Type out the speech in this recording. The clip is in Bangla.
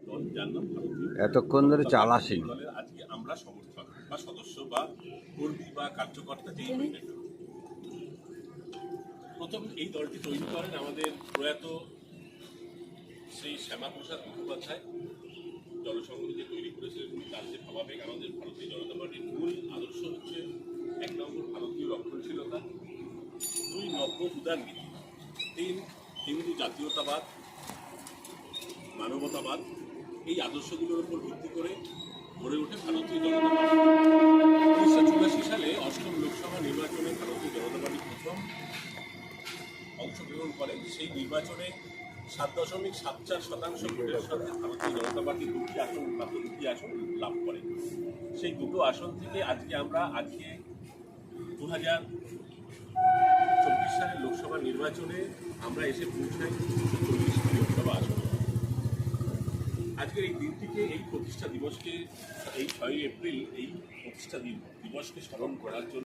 দল, যার নাম ভারতীয় এতক্ষণ ধরে চাল আসেনি। দলের আজকে আমরা সমর্থক বা সদস্য বা কর্মী বা কার্যকর্তা যেই হই না কেন। প্রথম এই দলটি তৈরি করেন আমাদের প্রয়াত শ্রী শ্যামাপ্রসাদ মুখোপাধ্যায়। জনসংঘ যে তৈরি করেছিলেন উনি, তার যে ভাবাবেগ, আমাদের ভারতীয় জনতা পার্টির মূল আদর্শ হচ্ছে 1 নম্বর ভারতীয় রক্ষণশীলতা, 2 নব্য উদারনীতি, 3 হিন্দু জাতীয়তাবাদ, মানবতাবাদ। এই আদর্শগুলোর উপর ভিত্তি করে গড়ে ওঠে ভারতীয় জনতা পার্টি। 1984 সালে 8ম লোকসভা নির্বাচনে ভারতীয় জনতা পার্টি প্রথম অংশগ্রহণ করেন। সেই নির্বাচনে 7.74% ভোটের সাথে ভারতীয় জনতা পার্টি মাত্র দুটি আসন লাভ করে। সেই দুটো আসন থেকে আজকে 2024 সালের লোকসভা নির্বাচনে আমরা এসে পৌঁছাই 240টি লোকসভা আসন। আজকের এই দিনটিকে, এই প্রতিষ্ঠা দিবসকে, এই 6 এপ্রিল এই প্রতিষ্ঠা দিবসকে স্মরণ করার জন্য